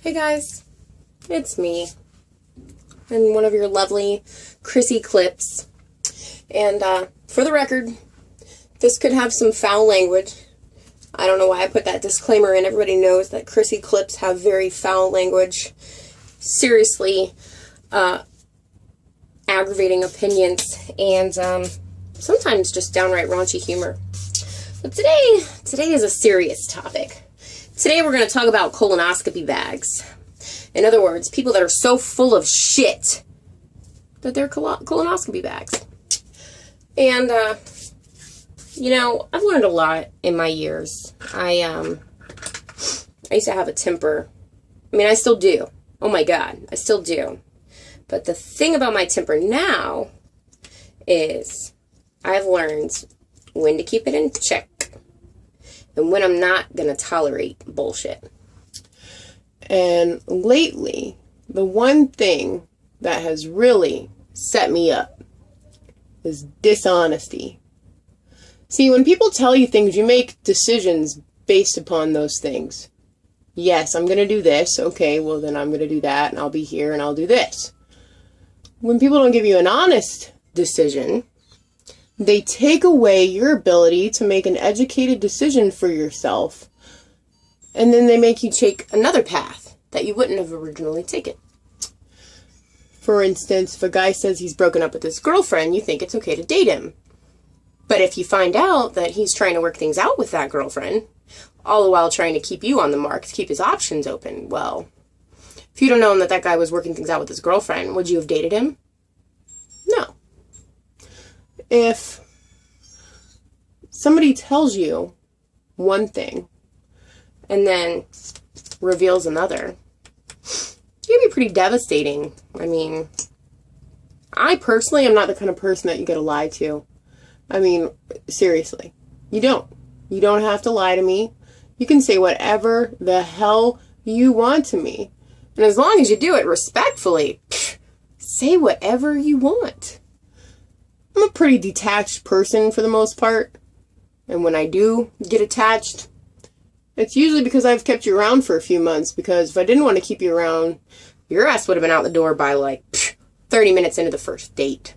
Hey guys, it's me, and one of your lovely Crissy clips. And for the record, this could have some foul language. I don't know why I put that disclaimer in. Everybody knows that Crissy clips have very foul language, seriously aggravating opinions, and sometimes just downright raunchy humor. But today is a serious topic. Today we're going to talk about colonoscopy bags. In other words, people that are so full of shit that they're colonoscopy bags. And, you know, I've learned a lot in my years. I used to have a temper. I mean, I still do. Oh my God, I still do. But the thing about my temper now is I've learned when to keep it in check and when I'm not going to tolerate bullshit. And lately, the one thing that has really set me up is dishonesty. See, when people tell you things, you make decisions based upon those things. Yes, I'm going to do this. Okay, well then I'm going to do that, and I'll be here, and I'll do this. When people don't give you an honest decision, they take away your ability to make an educated decision for yourself, and then they make you take another path that you wouldn't have originally taken. For instance, if a guy says he's broken up with his girlfriend, you think it's okay to date him. But if you find out that he's trying to work things out with that girlfriend, all the while trying to keep you on the mark, to keep his options open, well, if you'd have known that that guy was working things out with his girlfriend, would you have dated him? No. If somebody tells you one thing and then reveals another, it can be pretty devastating. I mean, I personally am not the kind of person that you gotta lie to. I mean, seriously. You don't. You don't have to lie to me. You can say whatever the hell you want to me. And as long as you do it respectfully, say whatever you want. I'm a pretty detached person for the most part. And when I do get attached, it's usually because I've kept you around for a few months. Because if I didn't want to keep you around, your ass would have been out the door by like 30 minutes into the first date.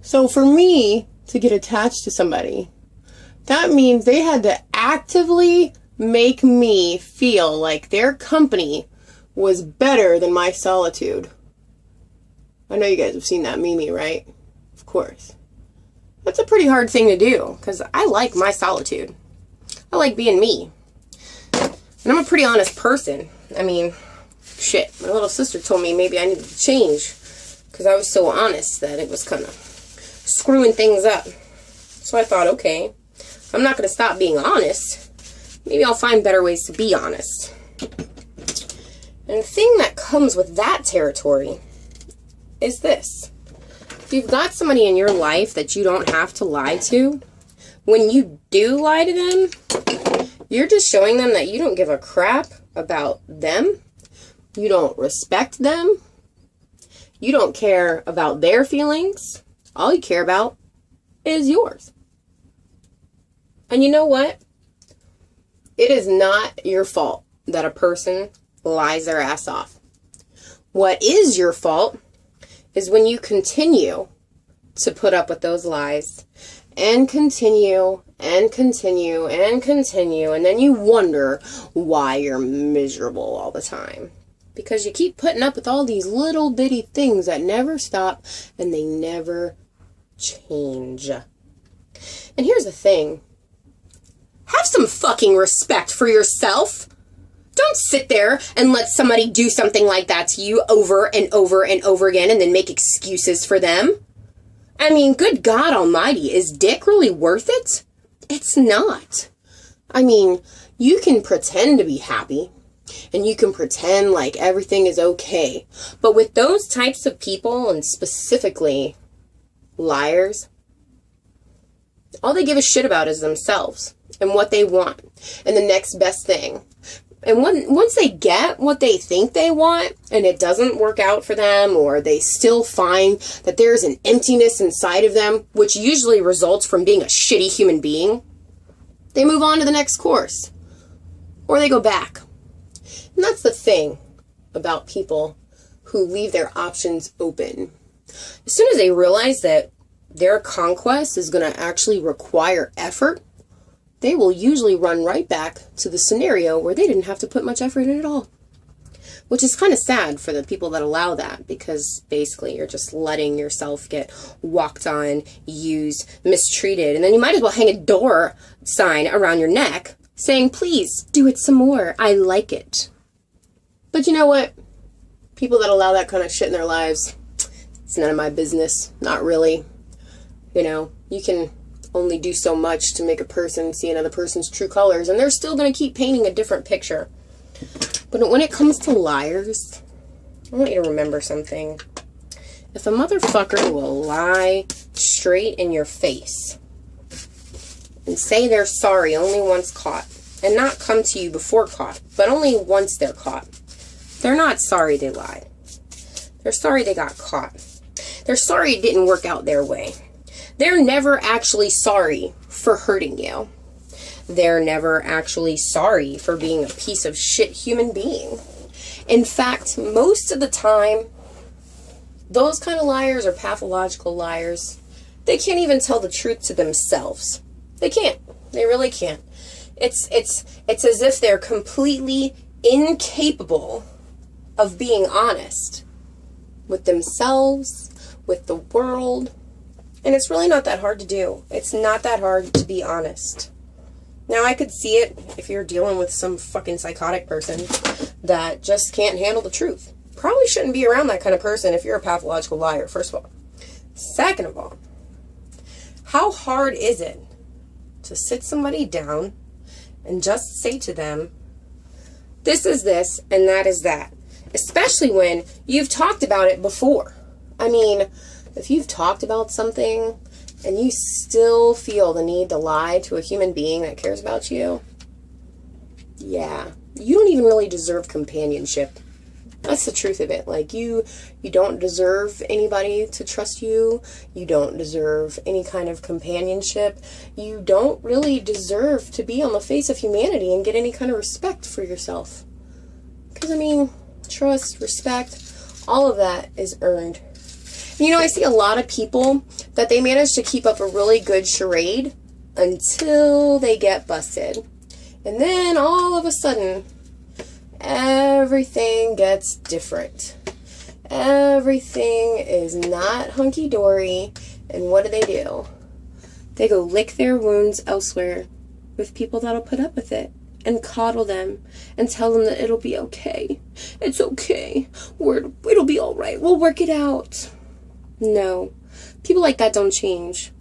So for me to get attached to somebody, that means they had to actively make me feel like their company was better than my solitude. I know you guys have seen that meme, right? Of course. That's a pretty hard thing to do, because I like my solitude. I like being me. And I'm a pretty honest person. I mean, shit, my little sister told me maybe I needed to change, because I was so honest that it was kind of screwing things up. So I thought, okay, I'm not going to stop being honest. Maybe I'll find better ways to be honest. And the thing that comes with that territory is this. If you've got somebody in your life that you don't have to lie to, when you do lie to them, you're just showing them that you don't give a crap about them. You don't respect them. You don't care about their feelings. All you care about is yours. And you know what? It is not your fault that a person lies their ass off. What is your fault is when you continue to put up with those lies and continue and continue and continue, and then you wonder why you're miserable all the time. Because you keep putting up with all these little bitty things that never stop and they never change. And here's the thing. Have some fucking respect for yourself. Don't sit there and let somebody do something like that to you over and over and over again and then make excuses for them. I mean, good God almighty, is dick really worth it? It's not. I mean, you can pretend to be happy and you can pretend like everything is okay. But with those types of people, and specifically liars, all they give a shit about is themselves and what they want and the next best thing. And once they get what they think they want and it doesn't work out for them, or they still find that there's an emptiness inside of them, which usually results from being a shitty human being, they move on to the next course. Or they go back. And that's the thing about people who leave their options open. As soon as they realize that their conquest is going to actually require effort, they will usually run right back to the scenario where they didn't have to put much effort in at all. Which is kind of sad for the people that allow that, because basically you're just letting yourself get walked on, used, mistreated, and then you might as well hang a door sign around your neck saying, please, do it some more. I like it. But you know what? People that allow that kind of shit in their lives, it's none of my business. Not really. You know, you can only do so much to make a person see another person's true colors, and they're still going to keep painting a different picture. But when it comes to liars, I want you to remember something. If a motherfucker will lie straight in your face and say they're sorry only once caught, and not come to you before caught, but only once they're caught, they're not sorry they lied. They're sorry they got caught. They're sorry it didn't work out their way. They're never actually sorry for hurting you. They're never actually sorry for being a piece of shit human being. In fact, most of the time, those kind of liars are pathological liars. They can't even tell the truth to themselves. They can't. They really can't. It's as if they're completely incapable of being honest with themselves, with the world. And it's really not that hard to do. It's not that hard to be honest. Now, I could see it if you're dealing with some fucking psychotic person that just can't handle the truth. Probably shouldn't be around that kind of person if you're a pathological liar, first of all. Second of all, how hard is it to sit somebody down and just say to them, this is this and that is that? Especially when you've talked about it before. I mean, if you've talked about something and you still feel the need to lie to a human being that cares about you, yeah, you don't even really deserve companionship. That's the truth of it. Like, you don't deserve anybody to trust you. You don't deserve any kind of companionship. You don't really deserve to be on the face of humanity and get any kind of respect for yourself. Because, I mean, trust, respect, all of that is earned. You know, I see a lot of people that they manage to keep up a really good charade until they get busted. And then all of a sudden, everything gets different. Everything is not hunky-dory. And what do? They go lick their wounds elsewhere with people that'll put up with it and coddle them and tell them that it'll be okay. It's okay. It'll be all right. We'll work it out. No, people like that don't change.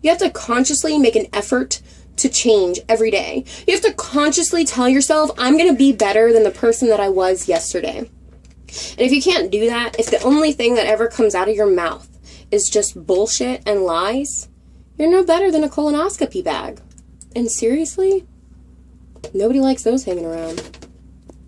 You have to consciously make an effort to change every day. You have to consciously tell yourself, I'm going to be better than the person that I was yesterday. And if you can't do that, if the only thing that ever comes out of your mouth is just bullshit and lies, you're no better than a colonoscopy bag. And seriously, nobody likes those hanging around.